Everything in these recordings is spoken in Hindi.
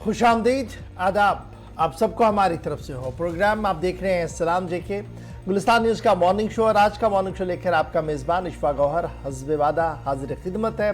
खुशामदीद, आदाब आप सबको हमारी तरफ से हो। प्रोग्राम आप देख रहे हैं सलाम जेके गुलिस्तान न्यूज़ का मॉर्निंग शो, और आज का मॉर्निंग शो लेकर आपका मेज़बान इशफाक गौहर हस्बे वादा हाजिर खिदमत है।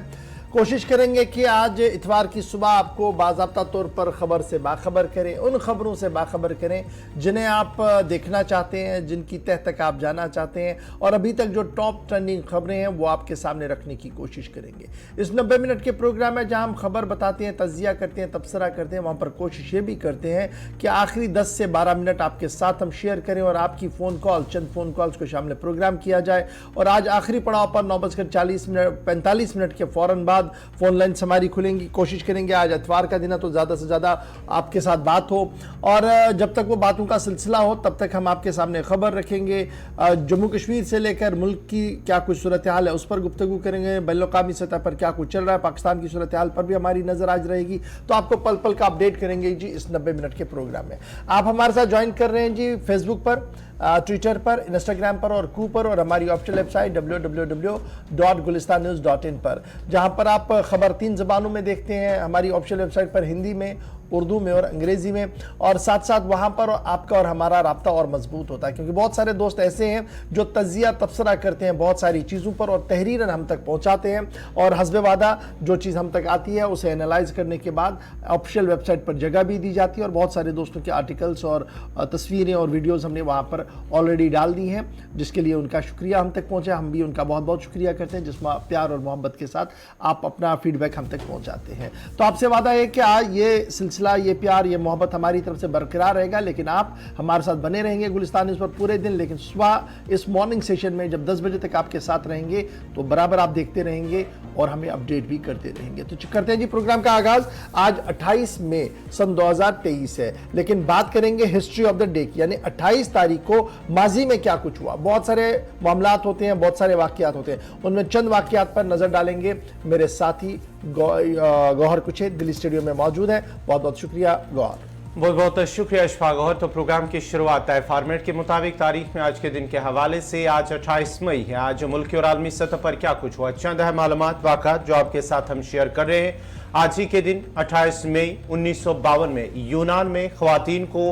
कोशिश करेंगे कि आज इतवार की सुबह आपको बाज़ाब्ता तौर पर ख़बर से बाखबर करें, उन ख़बरों से बाखबर करें जिन्हें आप देखना चाहते हैं, जिनकी तह तक आप जाना चाहते हैं, और अभी तक जो टॉप ट्रेंडिंग ख़बरें हैं वो आपके सामने रखने की कोशिश करेंगे। इस 90 मिनट के प्रोग्राम में जहां हम खबर बताते हैं, तज्जिया करते हैं, तबसरा करते हैं, वहाँ पर कोशिश ये भी करते हैं कि आखिरी 10 से 12 मिनट आपके साथ हम शेयर करें और आपकी फ़ोन कॉल, चंद फ़ोन कॉल्स को शामिल प्रोग्राम किया जाए। और आज आखिरी पड़ाव पर 9:45 मिनट के फ़ौरन बाद फोन लाइन हमारी खुलेंगी। कोशिश करेंगे आज इतवार का दिन है तो ज़्यादा से ज़्यादा आपके साथ बात हो, और जब तक वो बातों का सिलसिला हो तब तक हम आपके सामने खबर रखेंगे। जम्मू कश्मीर से लेकर मुल्क की क्या कुछ सूरत हाल है उस पर गुफ्तगू करेंगे, बैनुल-अक़वामी सतह पर क्या कुछ चल रहा है, पाकिस्तान की सूरत हाल पर भी हमारी नज़र आज रहेगी। तो आपको पल पल का अपडेट करेंगे जी इस 90 मिनट के प्रोग्राम में। आप हमारे साथ ज्वाइन कर रहे हैं जी फेसबुक पर, ट्विटर पर, इंस्टाग्राम पर और कू पर, और हमारी ऑफिशियल वेबसाइट www.gulistannews.in पर, जहां पर आप खबर 3 ज़बानों में देखते हैं। हमारी ऑफिशियल वेबसाइट पर हिंदी में, उर्दू में और अंग्रेज़ी में, और साथ साथ वहाँ पर आपका और हमारा राब्ता और मजबूत होता है, क्योंकि बहुत सारे दोस्त ऐसे हैं जो तज्जिया तबसरा करते हैं बहुत सारी चीज़ों पर और तहरीरन हम तक पहुँचाते हैं, और हस्बे वादा जो चीज़ हम तक आती है उसे एनालाइज करने के बाद ऑफिशियल वेबसाइट पर जगह भी दी जाती है, और बहुत सारे दोस्तों के आर्टिकल्स और तस्वीरें और वीडियोज़ हमने वहाँ पर ऑलरेडी डाल दी हैं, जिसके लिए उनका शुक्रिया हम तक पहुँचा। हम भी उनका बहुत बहुत शुक्रिया करते हैं जिस प्यार और मोहब्बत के साथ आप अपना फीडबैक हम तक पहुँचाते हैं। तो आपसे वादा है कि आज ये सिलसिला, ये प्यार, ये मोहब्बत हमारी तरफ से बरकरार रहेगा, लेकिन आप हमारे साथ बने रहेंगे गुलिस्तान न्यूज़ पर पूरे दिन। लेकिन सुबह इस मॉर्निंग सेशन में जब 10 बजे तक आपके साथ रहेंगे तो बराबर आप देखते रहेंगे और हमें अपडेट भी करते रहेंगे। तो करते हैं जी प्रोग्राम का आगाज़। आज 28 मई सन 2023 है, लेकिन बात करेंगे हिस्ट्री ऑफ द डे की, यानी 28 तारीख को माजी में क्या कुछ हुआ। बहुत सारे मामलात होते हैं, बहुत सारे वाक़यात होते हैं, उनमें चंद वाक़यात पर नज़र डालेंगे। मेरे साथी गौहर कुछे दिल्ली स्टूडियो में मौजूद है। बहुत बहुत शुक्रिया गौहर। बहुत बहुत शुक्रिया इशफाक गौहर। तो प्रोग्राम की शुरुआत तय फॉर्मेट के मुताबिक तारीख में आज के दिन के हवाले से। आज 28 मई है। आज मुल्की और आलमी सतह पर क्या कुछ हुआ, चंद है मालूमात वाक़ात जो आपके साथ हम शेयर कर रहे हैं। आज ही के दिन 28 मई 1952 में यूनान में ख़वातीन को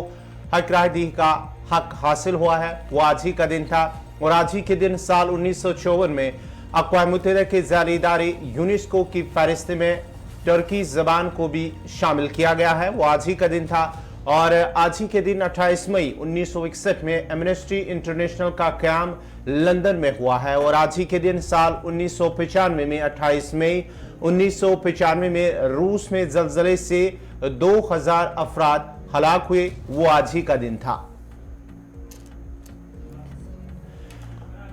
हक राहदही का हक हासिल हुआ है, वो आज ही का दिन था। और आज ही के दिन साल 1954 में अक़वाम मुत्तहिदा के ज़ैर इदारे यूनेस्को की फहरिस्त में तुर्की ज़बान को भी शामिल किया गया है, वो आज ही का दिन था। और आज ही के दिन 28 मई 1961 में एमनेस्टी इंटरनेशनल का क़याम लंदन में हुआ है। और आज ही के दिन साल 1995 में 28 मई 1995 में रूस में ज़लज़ले से 2000 अफराद हलाक हुए, वो आज ही का दिन था।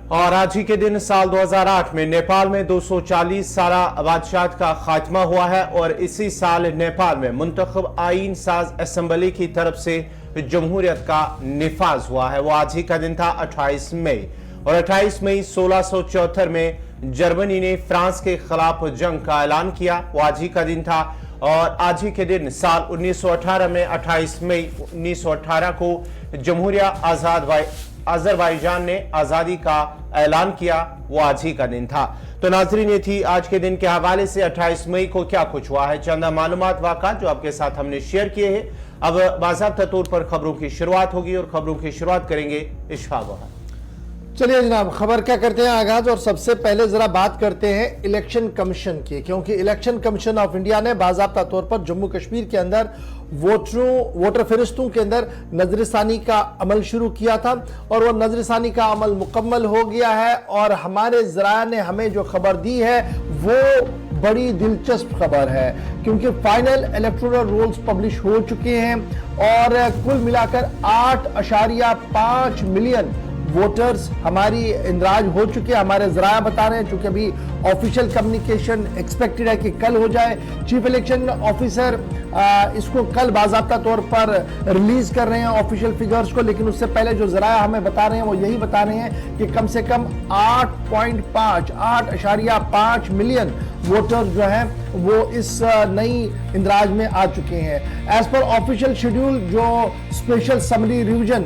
और आज ही के दिन साल 2008 में नेपाल में 240 साला बादशाहत का खात्मा हुआ है, और इसी साल नेपाल में मुंतखब आईन साज असम्बली की तरफ से जमहूरियत का निफाज हुआ है, वो आज ही का दिन था 28 मई। और 28 मई 1674 में जर्मनी ने फ्रांस के खिलाफ जंग का ऐलान किया, वो आज ही का दिन था। और आज ही के दिन साल 1918 में 28 मई 1918 को जमहूरिया आज़ाद अज़रबैजान ने आज़ादी का ऐलान किया, वो आज ही का दिन था। तो नाज़रीन, ये थी आज के दिन के हवाले से 28 मई को क्या कुछ हुआ है, चंद मालूमात वाक़ात जो आपके साथ हमने शेयर किए हैं। अब बाज़ाब्ता तौर पर खबरों की शुरुआत होगी, और खबरों की शुरुआत करेंगे इशफाक गौहर। चलिए जनाब, खबर क्या करते हैं आगाज, और सबसे पहले जरा बात करते हैं इलेक्शन कमीशन की, क्योंकि इलेक्शन कमीशन ऑफ इंडिया ने बाज़ाब्ता तौर पर जम्मू कश्मीर के अंदर वोटर फहरिस्तों के अंदर नजरसानी का अमल शुरू किया था, और वो नजरसानी का अमल मुकम्मल हो गया है। और हमारे ज़राया ने हमें जो खबर दी है वो बड़ी दिलचस्प खबर है, क्योंकि फाइनल इलेक्टोरल रोल्स पब्लिश हो चुके हैं, और कुल मिलाकर 8.5 मिलियन वोटर्स हमारी इंदराज हो चुके हैं। हमारे ज़राया बता रहे हैं, चूंकि अभी ऑफिशियल कम्युनिकेशन एक्सपेक्टेड है कि कल हो जाए। चीफ इलेक्शन ऑफिसर इसको कल बाज़ाब्ता तौर पर रिलीज कर रहे हैं ऑफिशियल फिगर्स को, लेकिन उससे पहले जो ज़राया हमें बता रहे हैं वो यही बता रहे हैं कि कम से कम 8.5 मिलियन वोटर्स जो हैं वो इस नई इंदराज में आ चुके हैं। एज पर ऑफिशियल शेड्यूल, जो स्पेशल समरी रिवीजन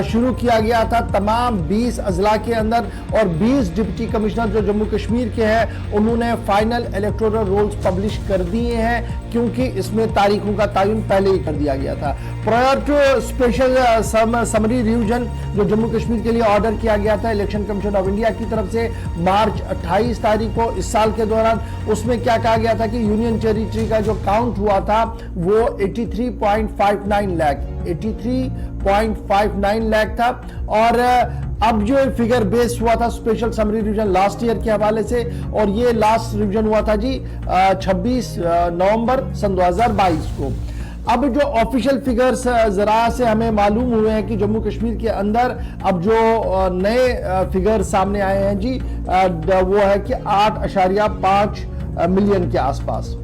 शुरू किया गया था तमाम 20 अजला के अंदर, और 20 डिप्टी कमिश्नर जो जम्मू कश्मीर के हैं उन्होंने फाइनल इलेक्टोरल रोल्स पब्लिश कर दिए हैं, क्योंकि इसमें तारीखों का तयन पहले ही कर दिया गया था। Prior to special summary revision जो जम्मू कश्मीर के लिए ऑर्डर किया गया था इलेक्शन कमीशन ऑफ इंडिया की तरफ से मार्च 28 तारीख को इस साल के दौरान, उसमें क्या कहा गया था कि यूनियन टेरिटरी का जो काउंट हुआ था वो 83.59 लाख था, और अब जो फिगर बेस हुआ था special summary revision last year के हवाले से, और ये लास्ट रिवीजन हुआ था जी 26 नवंबर सन 2022 को। अब जो ऑफिशियल फिगर्स जरा से हमें मालूम हुए हैं कि जम्मू कश्मीर के अंदर अब जो नए फिगर्स सामने आए हैं जी, वो है कि 8.5 मिलियन के आसपास।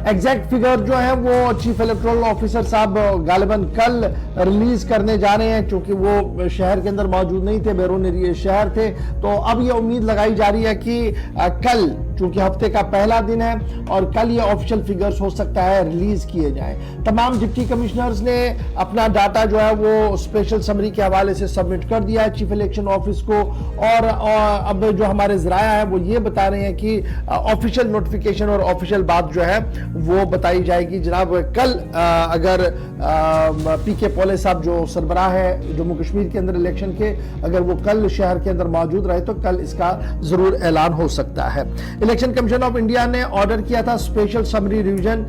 एग्जैक्ट फिगर जो है वो चीफ इलेक्टोरल ऑफिसर साहब गालिबन कल रिलीज करने जा रहे हैं, क्योंकि वो शहर के अंदर मौजूद नहीं थे, बैरून शहर थे। तो अब ये उम्मीद लगाई जा रही है कि कल, चूंकि हफ्ते का पहला दिन है, और कल ये ऑफिशियल फिगर्स हो सकता है रिलीज किए जाएं। तमाम डिप्टी कमिश्नर्स ने अपना डाटा जो है वो स्पेशल समरी के हवाले से सबमिट कर दिया है चीफ इलेक्शन ऑफिस को, और अब जो हमारे जराया है वो ये बता रहे हैं कि ऑफिशियल नोटिफिकेशन और ऑफिशियल बात जो है वो बताई जाएगी। जनाब कल अगर पीके पोले साहब जो सरबराह है जम्मू कश्मीर के अंदर इलेक्शन के, अगर वो कल शहर के अंदर मौजूद रहे तो कल इसका जरूर ऐलान हो सकता है। इलेक्शन कमीशन ऑफ इंडिया ने ऑर्डर किया था special summary revision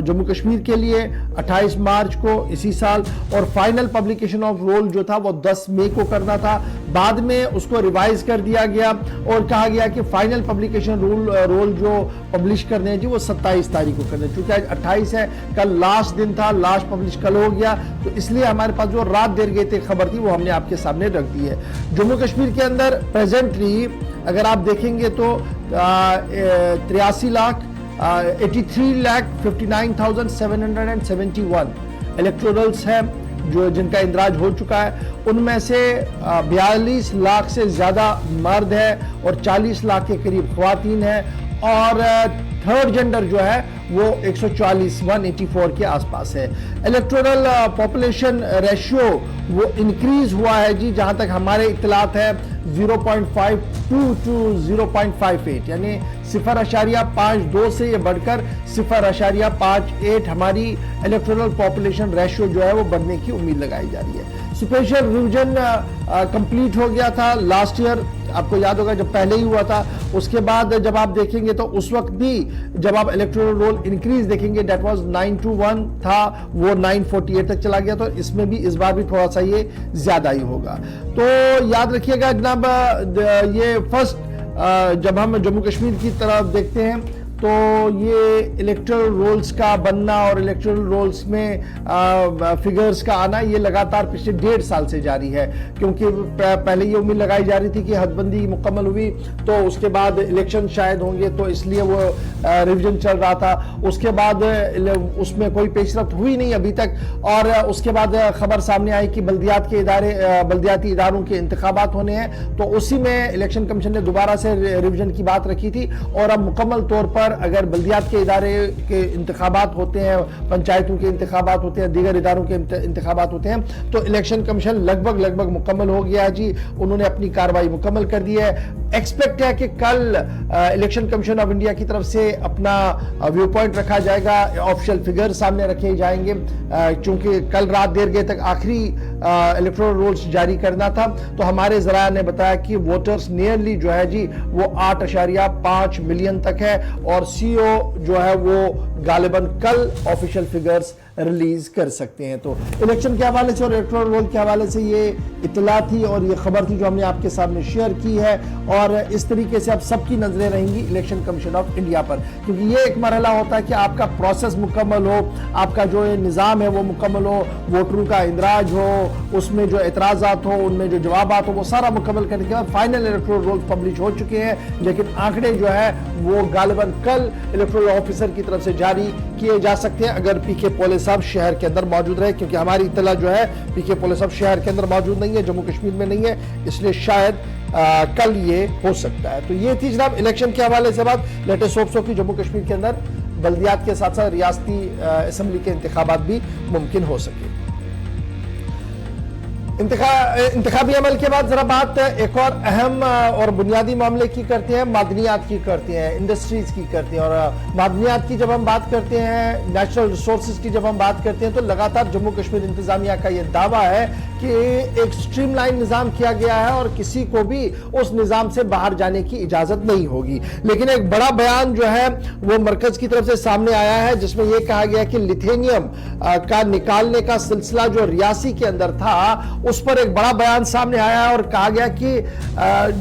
Jammu Kashmir के लिए 28 मार्च को इसी साल, और फाइनल पब्लिकेशन ऑफ रोल जो था वो 10 मई को करना था। बाद में उसको रिवाइज कर दिया गया और कहा गया कि फाइनल पब्लिकेशन रोल जो पब्लिश करने हैं जी वो 27 तारीख को करने, चूंकि आज 28 है, कल लास्ट दिन था, लास्ट पब्लिश कल हो गया, तो इसलिए हमारे पास जो रात देर गई थी खबर थी वो हमने आपके सामने रख दी है। जम्मू कश्मीर के अंदर प्रेजेंटली अगर आप देखेंगे तो 83,59,771 इलेक्टोरल्स हैं जो जिनका इंदराज हो चुका है। उनमें से 42 लाख से ज्यादा मर्द है और 40 लाख के करीब ख्वातीन है, और थर्ड जेंडर जो है वो 184 के आसपास है। इलेक्टोरल पॉपुलेशन रेशियो वो इंक्रीज हुआ है जी, जहां तक हमारे इत्तलात है 0.52 टू 0.58, यानी 0.52 से ये बढ़कर 0.58 हमारी इलेक्टोरल पॉपुलेशन रेशियो जो है वो बढ़ने की उम्मीद लगाई जा रही है। स्पेशल रिवीजन कंप्लीट हो गया था लास्ट ईयर, आपको याद होगा जब पहले ही हुआ था। उसके बाद जब आप देखेंगे तो उस वक्त भी जब आप इलेक्टोरल रोल इंक्रीज देखेंगे डेट वाज 921 था, वो 948 तक चला गया, तो इसमें भी इस बार भी थोड़ा सा ये ज्यादा ही होगा। तो याद रखिएगा जनाब, ये फर्स्ट जब हम जम्मू कश्मीर की तरफ देखते हैं तो ये इलेक्टोरल रोल्स का बनना और इलेक्टोरल रोल्स में फिगर्स का आना ये लगातार पिछले 1.5 साल से जारी है, क्योंकि पहले ये उम्मीद लगाई जा रही थी कि हदबंदी मुकम्मल हुई तो उसके बाद इलेक्शन शायद होंगे, तो इसलिए वो रिवीजन चल रहा था। उसके बाद उसमें कोई पेशरफ्त हुई नहीं अभी तक, और उसके बाद खबर सामने आई कि बल्दियाती इदारों के इंतखाबात होने हैं, तो उसी में इलेक्शन कमीशन ने दोबारा से रिवीजन की बात रखी थी, और अब मुकम्मल तौर पर अगर बल्दियात के इदारे के इंतखाबात होते हैं, पंचायतों के इंतखाबात होते हैं, दीगर इदारों के इंतखाबात होते हैं, तो इलेक्शन कमीशन लगभग मुकम्मल हो गया है जी, उन्होंने अपनी कार्रवाई मुकम्मल कर दी है। एक्सपेक्ट है कि कल इलेक्शन कमीशन ऑफ इंडिया की तरफ से अपना व्यू पॉइंट रखा जाएगा, ऑफिशियल फिगर सामने रखे जाएंगे, क्योंकि कल रात देर गए तक आखिरी इलेक्टोरल रोल्स जारी करना था। तो हमारे जराया ने बताया कि वोटर्स नियरली जो है जी वो 8.5 मिलियन तक है, और सीओ जो है वो गालिबन कल ऑफिशियल फिगर्स रिलीज कर सकते हैं। तो इलेक्शन के हवाले से और इलेक्टोरल रोल के हवाले से ये इत्तला थी और ये खबर थी जो हमने आपके सामने शेयर की है, और इस तरीके से अब सबकी नजरें रहेंगी इलेक्शन कमीशन ऑफ इंडिया पर, क्योंकि ये एक मरहला होता है कि आपका प्रोसेस मुकम्मल हो, आपका जो निज़ाम है वो मुकम्मल हो, वोटरों का इंदराज हो, उसमें जो एतराज़ात हो उनमें जो जवाबात हो वो सारा मुकम्मल करने के बाद फाइनल इलेक्टोरल रोल पब्लिश हो चुके हैं, लेकिन आंकड़े जो है वो गालिबन कल इलेक्टोरल ऑफिसर की तरफ से जारी किए जा सकते हैं अगर पीके पोले साहब शहर के अंदर मौजूद रहे, क्योंकि हमारी इत्तला जो है पीके पोले साहब शहर के अंदर मौजूद नहीं है, जम्मू कश्मीर में नहीं है, इसलिए शायद कल ये हो सकता है। तो ये थी जनाब इलेक्शन के हवाले से बात। लेटेस्ट होप्स हो कि जम्मू कश्मीर के अंदर बल्दियात के साथ साथ रियासती असम्बली के इंतखाबात भी मुमकिन हो सके। इंतखाबी अमल के बाद जरा बात एक और अहम और बुनियादी मामले की करते हैं, मादनियात की करते हैं, इंडस्ट्रीज की करते हैं। और मादनियात की जब हम बात करते हैं, नेचुरल रिसोर्सेज की जब हम बात करते हैं, तो लगातार जम्मू कश्मीर इंतजामिया का यह दावा है कि एक स्ट्रीमलाइन निजाम किया गया है और किसी को भी उस निजाम से बाहर जाने की इजाजत नहीं होगी। लेकिन एक बड़ा बयान जो है वो मरकज की तरफ से सामने आया है, जिसमें यह कहा गया कि लिथेनियम का निकालने का सिलसिला जो रियासी के अंदर था, उस पर एक बड़ा बयान सामने आया है और कहा गया कि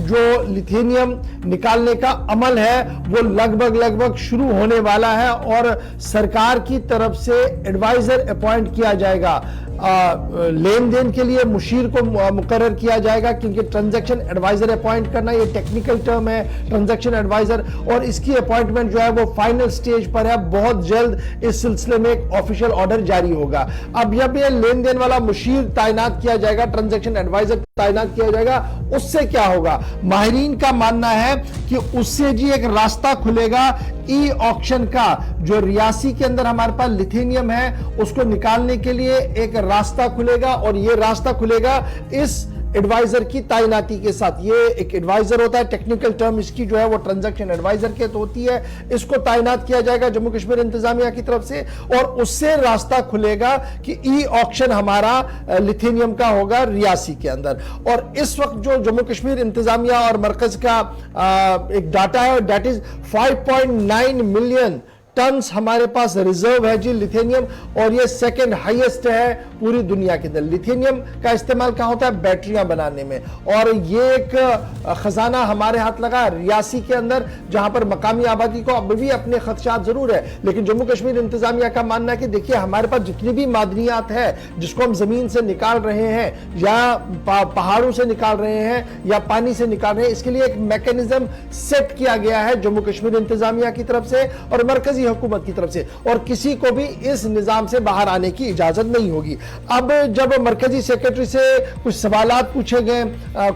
जो लिथेनियम निकालने का अमल है वो लगभग शुरू होने वाला है और सरकार की तरफ से एडवाइजर अपॉइंट किया जाएगा। लेन देन के लिए मुशीर को मुकर्रर किया जाएगा, क्योंकि ट्रांजैक्शन एडवाइजर अपॉइंट करना ये टेक्निकल टर्म है, ट्रांजैक्शन एडवाइजर, और इसकी अपॉइंटमेंट जो है वो फाइनल स्टेज पर है। बहुत जल्द इस सिलसिले में एक ऑफिशियल ऑर्डर जारी होगा। अब जब ये लेन देन वाला मुशीर तैनात किया जाएगा, ट्रांजैक्शन एडवाइजर तैनात किया जाएगा, उससे क्या होगा? माहिरीन का मानना है कि उससे जी एक रास्ता खुलेगा ई ऑक्शन का। जो रियासी के अंदर हमारे पास लिथेनियम है उसको निकालने के लिए एक रास्ता खुलेगा, और यह रास्ता खुलेगा इस एडवाइजर की तैनाती के साथ। ये एक एडवाइजर होता है, टेक्निकल टर्म इसकी जो है वो ट्रांजैक्शन एडवाइजर के तो होती है। इसको तैनात किया जाएगा जम्मू कश्मीर इंतजामिया की तरफ से, और उससे रास्ता खुलेगा कि ई ऑक्शन हमारा लिथेनियम का होगा रियासी के अंदर। और इस वक्त जो जम्मू कश्मीर इंतजामिया और मरकज का एक डाटा है, डेट इज 5.9 मिलियन टन्स हमारे पास रिजर्व है जी लिथेनियम, और ये सेकंड हाईएस्ट है पूरी दुनिया के अंदर। लिथेनियम का इस्तेमाल कहां होता है? बैटरियां बनाने में। और ये एक खजाना हमारे हाथ लगा रियासी के अंदर, जहां पर मकामी आबादी को अब भी अपने खदशात जरूर है, लेकिन जम्मू कश्मीर इंतजामिया का मानना है कि देखिए हमारे पास जितनी भी मादनियात है जिसको हम जमीन से निकाल रहे हैं या पहाड़ों से निकाल रहे हैं या पानी से निकाल रहे हैं, इसके लिए एक मैकेनिज्म सेट किया गया है जम्मू कश्मीर इंतजामिया की तरफ से और मरकजी हुकूमत की तरफ से, और किसी को भी इस निजाम से बाहर आने की इजाजत नहीं होगी। अब जब मरकजी सेक्रेटरी से कुछ सवालात पूछे गए,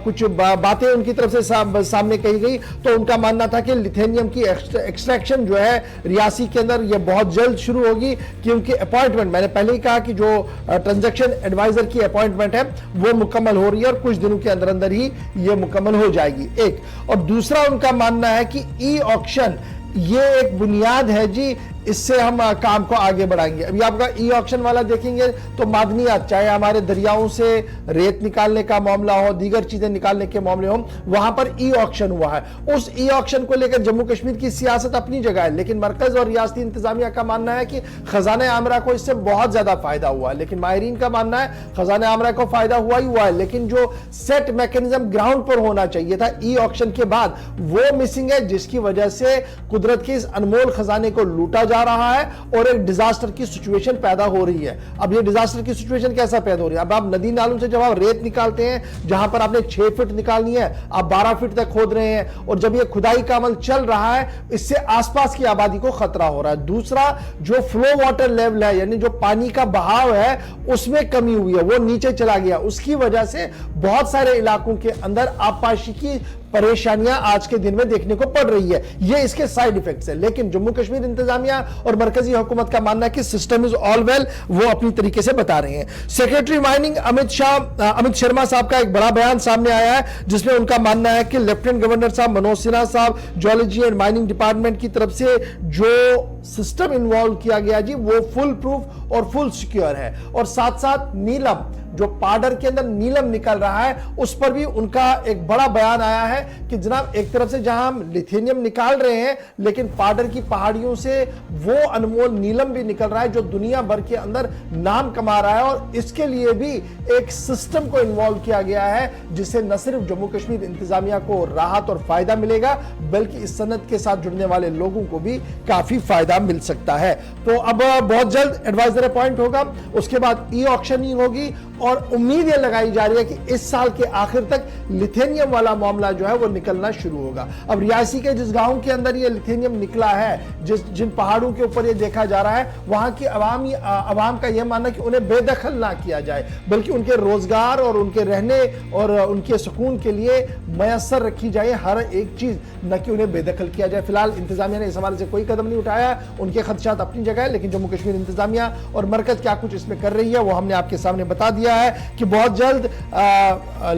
कुछ बातें उनकी तरफ से सामने कही गई, तो उनका मानना था कि लिथेनियम की एक्सट्रैक्शन जो है रियासी के अंदर ये बहुत जल्द शुरू होगी, क्योंकि अपॉइंटमेंट, मैंने पहले ही कहा कि जो ट्रांजैक्शन एडवाइजर की अपॉइंटमेंट है वो मुकम्मल हो रही है और कुछ दिनों के अंदर अंदर ही ये मुकम्मल हो जाएगी। एक और दूसरा उनका मानना है कि ई ऑक्शन ये एक बुनियाद है जी, इससे हम काम को आगे बढ़ाएंगे। अभी आपका ई ऑक्शन वाला देखेंगे तो मादनियात, चाहे हमारे दरियाओं से रेत निकालने का मामला हो, दीगर चीजें निकालने के मामले हो, वहां पर ई ऑक्शन हुआ है। उस ई ऑक्शन को लेकर जम्मू कश्मीर की सियासत अपनी जगह है, लेकिन मरकज और रियासती इंतजामिया का मानना है कि खजाना आमरा को इससे बहुत ज्यादा फायदा हुआ है। लेकिन माहिरीन का मानना है खजाना आमरा को फायदा हुआ ही हुआ है, लेकिन जो सेट मैकेनिज्म ग्राउंड पर होना चाहिए था ई ऑक्शन के बाद, वो मिसिंग है, जिसकी वजह से कुदरत के इस अनमोल खजाने को लूटा जा रहा है और एक डिजास्टर की सिचुएशन पैदा हो रही है। अब ये डिजास्टर की सिचुएशन कैसा पैदा हो रही है? अब आप नदी नालों से जब आप रेत निकालते हैं, जहां पर आपने 6 फीट निकालनी है, आप 12 फीट तक खोद रहे हैं, और जब ये खुदाई का अमल चल रहा है, इससे आसपास की आबादी को खतरा हो रहा है। दूसरा, जो फ्लो वाटर लेवल है, यानी जो पानी का बहाव है, उसमें कमी हुई है, वो नीचे चला गया। उसकी वजह से बहुत सारे इलाकों के अंदर आबपाशी की परेशानियां आज के दिन में देखने को पड़ रही है। ये इसके साइड इफेक्ट्स है। लेकिन जम्मू कश्मीर इंतजामिया और मरकजी हुकूमत का मानना है कि सिस्टम इज ऑल वेल, वो अपनी तरीके से बता रहे हैं। सेक्रेटरी माइनिंग अमित शर्मा साहब का एक बड़ा बयान सामने आया है, जिसमें उनका मानना है कि लेफ्टिनेंट गवर्नर साहब मनोज सिन्हा साहब, जियोलॉजी एंड माइनिंग डिपार्टमेंट की तरफ से जो सिस्टम इन्वॉल्व किया गया जी, वो फुल प्रूफ और फुल सिक्योर है। और साथ साथ नीलम, जो पाडर के अंदर नीलम निकल रहा है, उस पर भी उनका एक बड़ा बयान आया है कि जनाब एक तरफ से जहां हम लिथेनियम निकाल रहे हैं, लेकिन पाडर की पहाड़ियों से वो अनमोल नीलम भी निकल रहा है जो दुनिया भर के अंदर नाम कमा रहा है। और इसके लिए भी एक सिस्टम को इन्वॉल्व किया गया है, जिससे न सिर्फ जम्मू कश्मीर इंतजामिया को राहत और फायदा मिलेगा, बल्कि इस सनत के साथ जुड़ने वाले लोगों को भी काफी फायदा मिल सकता है। तो अब बहुत जल्द एडवाइजर अपॉइंट होगा, उसके बाद ई ऑक्शन ही होगी, और उम्मीद यह लगाई जा रही है कि इस साल के आखिर तक लिथेनियम वाला मामला जो है वो निकलना शुरू होगा। अब रियासी के जिस गांव के अंदर ये लिथेनियम निकला है, जिन पहाड़ों के ऊपर ये देखा जा रहा है, वहां की अवाम का यह मानना कि उन्हें बेदखल ना किया जाए, बल्कि उनके रोजगार और उनके रहने और उनके सुकून के लिए मयसर रखी जाए हर एक चीज, न कि उन्हें बेदखल किया जाए। फिलहाल इंतजामिया ने इस हवाले से कोई कदम नहीं उठाया, उनके खदशात अपनी जगह है, लेकिन जम्मू कश्मीर इंतजामिया और मरकज क्या कुछ इसमें कर रही है वो हमने आपके सामने बता दिया। गया है कि बहुत जल्द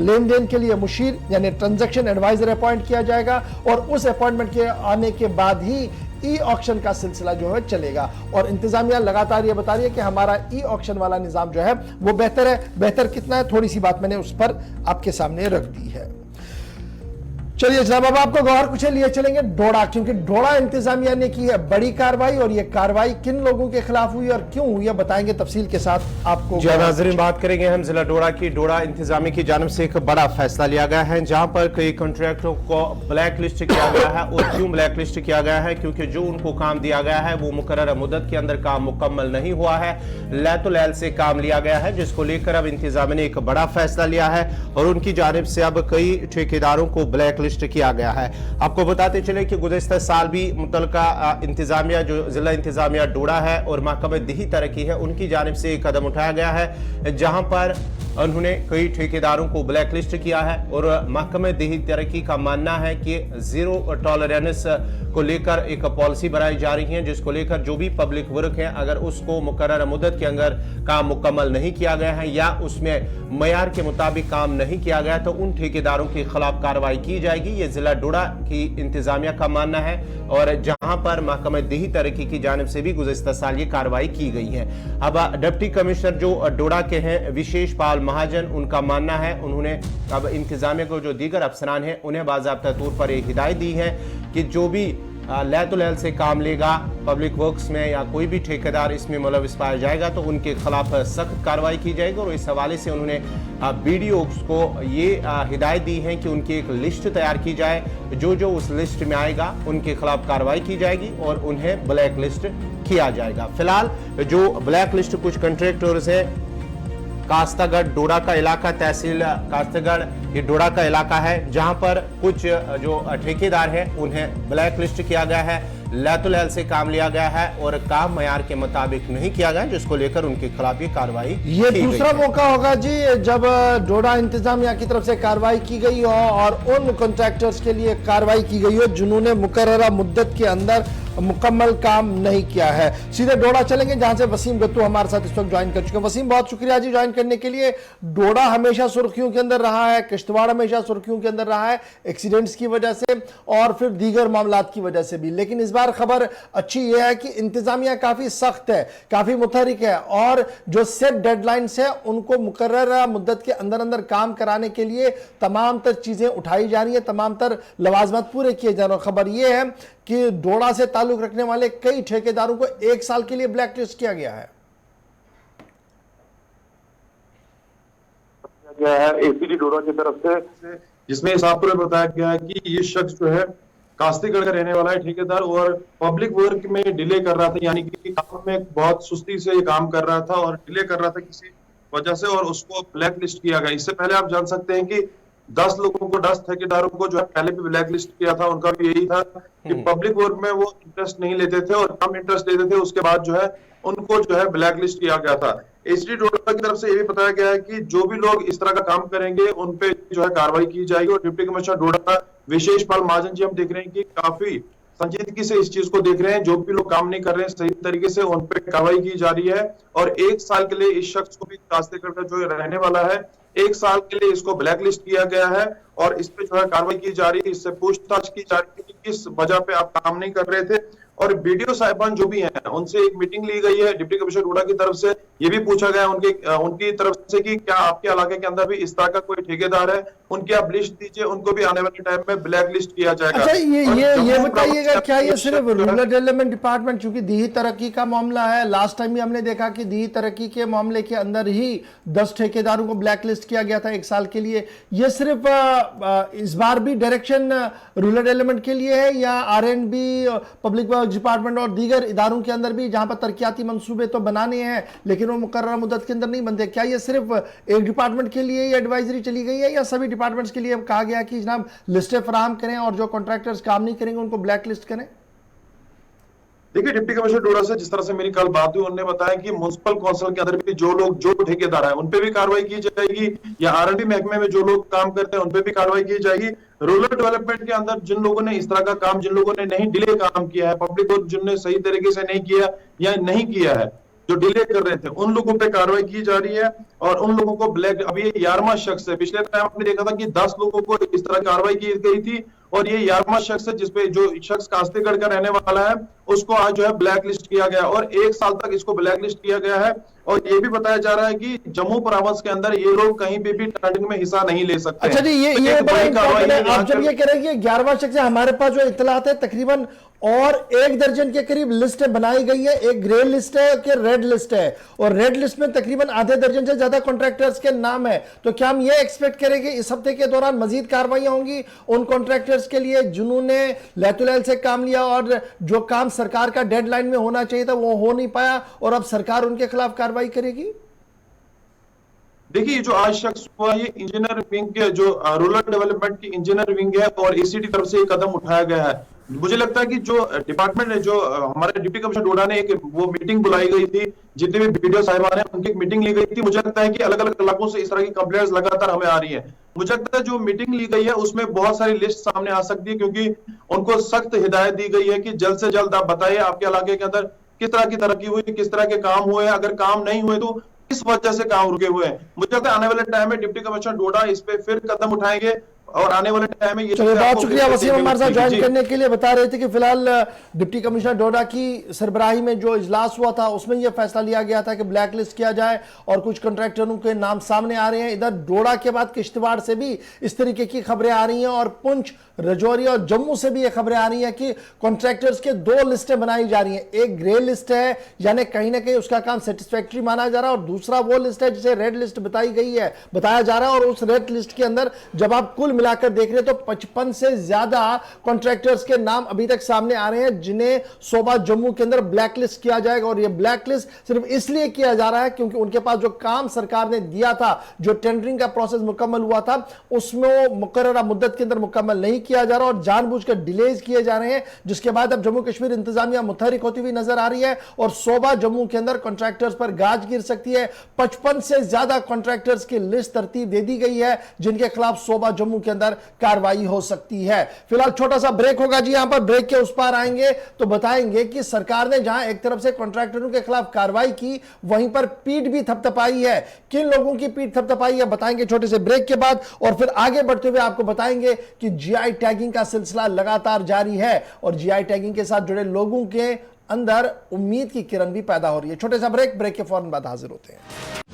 लेन देन के लिए मुशीर यानी ट्रांजैक्शन एडवाइजर अपॉइंट किया जाएगा और उस अपॉइंटमेंट के आने के बाद ही ई ऑक्शन का सिलसिला जो है चलेगा। और इंतजामिया लगातार ये बता रही है कि हमारा ई ऑक्शन वाला निजाम जो है वो बेहतर है। बेहतर कितना है, थोड़ी सी बात मैंने उस पर आपके सामने रख दी है। चलिए जनाब, अब आपको गौहर कुछ लिए चलेंगे डोडा, क्योंकि डोडा इंतजामिया ने की है बड़ी कार्रवाई और ये कार्रवाई किन लोगों के खिलाफ हुई और क्यों हुई है बताएंगे तफसील के साथ आपको। जी नाज़रीन, बात करेंगे हम जिला डोडा की। डोडा इंतजामिया की जानब से एक बड़ा फैसला लिया गया है जहां पर कई कॉन्ट्रैक्टरों को ब्लैक लिस्ट किया गया है। और क्यों ब्लैक लिस्ट किया गया है? क्योंकि जो उनको काम दिया गया है वो मुकर्रर मुद्दत के अंदर काम मुकम्मल नहीं हुआ है, लैतुलैल से काम लिया गया है, जिसको लेकर अब इंतजामिया ने एक बड़ा फैसला लिया है और उनकी जानब से अब कई ठेकेदारों को ब्लैक लिस्ट किया गया है। आपको बताते चले कि गुज़िश्ता साल भी मुतलका इंतजामिया जो जिला इंतजामिया डोडा है और महकमा दही तरक्की है उनकी जानिब से एक कदम उठाया गया है जहां पर उन्होंने कई ठेकेदारों को ब्लैक लिस्ट किया है। और महकमा दही तरक्की का मानना है कि जीरो टॉलरेंस को लेकर एक पॉलिसी बनाई जा रही है, जिसको लेकर जो भी पब्लिक वर्क है अगर उसको मुकर्रर मुद्दत के अंदर काम मुकम्मल नहीं किया गया है या उसमें मयार के मुताबिक काम नहीं किया गया तो उन ठेकेदारों के खिलाफ कार्रवाई की जाएगी। ये जिला डोडा की इंतजामिया का मानना है और जहां पर महकमा दही तरक्की की जानिब से भी गुज़िश्ता साल ये कार्रवाई की गई है। अब डिप्टी कमिश्नर जो डोडा के हैं विशेष पाल महाजन, उनका मानना है, उन्होंने अब इंतजामिया को जो दीगर अफसरान हैं उन्हें बाज़ाब्ता तौर पर एक हिदायत दी है कि जो भी लैतुलैल से काम लेगा पब्लिक वर्क्स में या कोई भी ठेकेदार इसमें मुलविस पाया जाएगा तो उनके खिलाफ सख्त कार्रवाई की जाएगी। और इस हवाले से उन्होंने बीडीओज़ को ये हिदायत दी है कि उनकी एक लिस्ट तैयार की जाए, जो उस लिस्ट में आएगा उनके खिलाफ कार्रवाई की जाएगी और उन्हें ब्लैक लिस्ट किया जाएगा। फिलहाल जो ब्लैक लिस्ट कुछ कंट्रैक्टर्स हैं, कास्तगढ़ डोडा का इलाका, तहसील कास्तगढ़ ये डोडा का इलाका है जहां पर कुछ जो ठेकेदार हैं उन्हें ब्लैक लिस्ट किया गया है, लैतुलैल से काम लिया गया है और काम मयार के मुताबिक नहीं किया गया, जिसको लेकर उनके खिलाफ ये कार्रवाई ये दूसरा मौका होगा जी जब डोडा इंतजामिया की तरफ से कार्रवाई की गई हो और उन कॉन्ट्रैक्टर्स के लिए कार्रवाई की गई हो जिन्होंने मुकर्ररा मुद्दत के अंदर मुकम्मल काम नहीं किया है। सीधे डोडा चलेंगे जहां से वसीम गत्तू हमारे साथ इस वक्त ज्वाइन कर चुके हैं। वसीम, बहुत शुक्रिया जी ज्वाइन करने के लिए। डोडा हमेशा सुर्खियों के अंदर रहा है, किश्तवाड़ हमेशा सुर्खियों के अंदर रहा है एक्सीडेंट्स की वजह से और फिर दीगर मामलात की वजह से भी, लेकिन इस बार खबर अच्छी यह है कि इंतजामिया काफी सख्त है, काफी मुतहरिक है और जो सेट डेडलाइंस है उनको मुकर्ररा मुद्दत के अंदर अंदर काम कराने के लिए तमाम तर चीजें उठाई जा रही है, तमाम तर लवाजमत पूरे किए जा रहे हैं। खबर यह है कि डोडा से ताल्लुक रखने वाले कई ठेकेदारों को 1 साल के लिए ब्लैक लिस्ट किया गया है। एसीडी डोडा की तरफ से, जिसमें साफ तौर पर बताया गया है कि ये शख्स जो है कास्तीगढ़ का रहने वाला है ठेकेदार और पब्लिक वर्क में डिले कर रहा था, यानी कि काम में बहुत सुस्ती से ये काम कर रहा था और डिले कर रहा था किसी वजह से और उसको ब्लैक लिस्ट किया गया। इससे पहले आप जान सकते हैं कि 10 लोगों को 10 ठेकेदारों को जो है पहले भी ब्लैक लिस्ट किया था। उनका भी यही था कि पब्लिक वर्क में वो इंटरेस्ट नहीं लेते थे और कम इंटरेस्ट लेते थे, उसके बाद जो है उनको जो है ब्लैक लिस्ट किया गया था। एसीडी डोडा की तरफ से ये भी बताया गया है कि जो भी लोग इस तरह का काम करेंगे उन पे जो है कार्रवाई की जाएगी। और डिप्टी कमिश्नर डोडा विशेष पाल महाजन जी हम देख रहे हैं कि काफी संजीदगी से इस चीज को देख रहे हैं, जो भी लोग काम नहीं कर रहे हैं सही तरीके से उन पे कार्रवाई की जा रही है। और 1 साल के लिए इस शख्स को भी कास्तीगढ़ का जो रहने वाला है 1 साल के लिए इसको ब्लैक लिस्ट किया गया है और इस पे जो है कार्रवाई की जा रही है। इससे पूछताछ की जा रही है कि किस वजह पे आप काम नहीं कर रहे थे। और बीडीओ साहिबान जो भी हैं उनसे एक मीटिंग ली गई है डिप्टी कमिश्नर डोडा की तरफ से, ये भी पूछा गया उनकी तरफ से कि क्या आपके इलाके के अंदर भी इस तरह का कोई ठेकेदार है, उनकी आप लिस्ट दीजिए, उनको भी आने वाले टाइम में ब्लैक लिस्ट किया जाएगा। अच्छा, ये बताइएगा क्या ये सिर्फ रूरल डेवलपमेंट डिपार्टमेंट, चूंकि दीही तरक्की का मामला है, लास्ट टाइम भी हमने देखा कि दीही तरक्की के मामले के अंदर ही 10 ठेकेदारों को ब्लैक लिस्ट किया गया था 1 साल के लिए, ये सिर्फ इस बार भी डायरेक्शन रूरल डेवलपमेंट के लिए है या R&B पब्लिक वर्क डिपार्टमेंट और दीगर इदारों के अंदर भी जहां पर तरक्याती मंसूबे तो बनाने हैं लेकिन वो मुकर्रर मुद्दत के अंदर नहीं बनते? क्या ये सिर्फ एक डिपार्टमेंट के लिए एडवाइजरी चली गई है या सभी डिपार्टमेंट्स के लिए कहा गया कि जनाब लिस्टें फराहम करें और जो कॉन्ट्रैक्टर्स काम नहीं करेंगे उनको ब्लैक लिस्ट करें? देखिए, डिप्टी कमिश्नर डोडा से जिस तरह से मेरी कल बात हुई उन्होंने बताया कि म्युनिसिपल काउंसिल के अंदर भी जो ठेकेदार है उन पे भी कार्रवाई की जाएगी या R&D महकमे में जो लोग काम करते हैं उन पे भी कार्रवाई की जाएगी। रूरल डेवलपमेंट के अंदर जिन लोगों ने इस तरह का काम, जिन लोगों ने नहीं डिले काम किया है, पब्लिक वर्क जिनने सही तरीके से नहीं किया या नहीं किया है, जो डिले कर रहे थे उन लोगों पे कार्रवाई की जा रही है। और उन लोगों को ब्लैक, अभी ये 11वां शख्स है। पिछले टाइम आपने देखा था कि 10 लोगों को इस तरह कार्रवाई की गई थी और ये 11वां शख्स है जिसपे जो शख्स कास्तीगढ़ का रहने वाला है उसको आज जो है ब्लैक लिस्ट किया गया और 1 साल तक इसको ब्लैक लिस्ट किया गया है। और ये भी बताया जा रहा है कि जम्मू प्रोविंस के अंदर ये लोग कहीं पे भी ट्रेंडिंग में हिस्सा नहीं ले सकते। अच्छा जी, ये एक बड़ा बड़ी कार्रवाई इम्पोर्टेंट है। है। आप जब ये कह रहे हैं कि 11वां शख्स है, हमारे पास जो इत्तलात है तकरीबन और 1 दर्जन के करीब लिस्टें बनाई गई है। एक ग्रे लिस्ट है कि रेड लिस्ट है, और रेड लिस्ट में तकरीबन आधे दर्जन से ज्यादा कॉन्ट्रैक्टर्स के नाम है। तो क्या हम ये एक्सपेक्ट करेंगे इस हफ्ते के दौरान मजीद कार्रवाइयां होंगी उन कॉन्ट्रैक्टर्स के लिए जिन्होंने लैतुलैल से काम लिया और जो काम सरकार का डेडलाइन में होना चाहिए था वो हो नहीं पाया, और अब सरकार उनके खिलाफ कार्रवाई करेगी? देखिए, जो आज शख्स हुआ ये इंजीनियर विंग के जो रूरल डेवलपमेंट की इंजीनियर विंग है और एसीडी तरफ से ये कदम उठाया गया है। मुझे लगता है कि जो डिपार्टमेंट है, जो हमारे डिप्टी कमिश्नर डोडा ने एक वो मीटिंग बुलाई गई थी, जितने भी वीडियो साहिबान है उनकी एक मीटिंग ली गई थी। मुझे लगता है कि अलग अलग इलाकों से इस तरह की कंप्लेंट्स लगातार हमें आ रही है। मुझे लगता है जो मीटिंग ली गई है उसमें बहुत सारी लिस्ट सामने आ सकती है, क्योंकि उनको सख्त हिदायत दी गई है कि जल्द से जल्द आप बताइए आपके इलाके के अंदर किस तरह की तरक्की हुई, किस तरह के काम हुए, अगर काम नहीं हुए तो इस वजह से काम रुके हुए हैं। मुझे लगता है आने वाले टाइम में डिप्टी कमिश्नर डोडा इस पे फिर कदम उठाएंगे और आने वाले टाइम में ये चलिए, बहुत शुक्रिया वसीम हमारे साथ ज्वाइन करने के लिए। बता रहे थे कि फिलहाल डिप्टी कमिश्नर डोडा की सरबराही में जो इजलास हुआ था उसमें यह फैसला लिया गया था कि ब्लैक लिस्ट किया जाए और कुछ कॉन्ट्रैक्टरों के नाम सामने आ रहे हैं। इधर डोडा के बाद किश्तवाड़ से भी इस तरीके की खबरें आ रही हैं और पुंछ, राजौरी और जम्मू से भी ये खबरें आ रही हैं कि कॉन्ट्रैक्टर्स के 2 लिस्टें बनाई जा रही हैं। एक ग्रे लिस्ट है, यानी कहीं ना कहीं उसका काम सेटिस्फैक्टरी माना जा रहा है, और दूसरा वो लिस्ट है जिसे रेड लिस्ट बताया जा रहा है। और उस रेड लिस्ट के अंदर जब आप कुल मिलाकर देख रहे हैं तो 55 से ज्यादा कॉन्ट्रैक्टर्स के नाम अभी तक सामने आ रहे हैं जिन्हें सोबा जम्मू के अंदर ब्लैक लिस्ट किया जाएगा। और यह ब्लैक लिस्ट सिर्फ इसलिए किया जा रहा है क्योंकि उनके पास जो काम सरकार ने दिया था, जो टेंडरिंग का प्रोसेस मुकम्मल हुआ था, उसमें वो मुकर्ररा मुद्दत के अंदर मुकम्मल नहीं किया जा रहा और जानबूझकर डिलेज किए जा रहे हैं, जिसके बाद अब जम्मू कश्मीर इंतजामिया मुतहरिक होती हुई नजर आ रही है और सोबा जम्मू के अंदर कॉन्ट्रैक्टर्स पर गाज गिर सकती है। 55 से ज्यादा कॉन्ट्रैक्टर्स की लिस्ट तरतीब दे दी गई है जिनके खिलाफ सोबा जम्मू के अंदर कार्रवाई हो सकती है। फिलहाल छोटा सा ब्रेक होगा जी, यहां पर ब्रेक के उस पार आएंगे तो बताएंगे कि सरकार ने जहां एक तरफ से कॉन्ट्रैक्टरों के खिलाफ कार्रवाई की, वहीं पर पीठ भी थपथपाई है। किन लोगों की पीठ थपथपाई है बताएंगे छोटे से ब्रेक के बाद, और फिर आगे बढ़ते हुए आपको बताएंगे कि जीआई टैगिंग का सिलसिला लगातार जारी है और जीआई टैगिंग के साथ जुड़े लोगों के अंदर उम्मीद की किरण भी पैदा हो रही है। छोटे सा ब्रेक के फौरन बाद हाजिर होते हैं।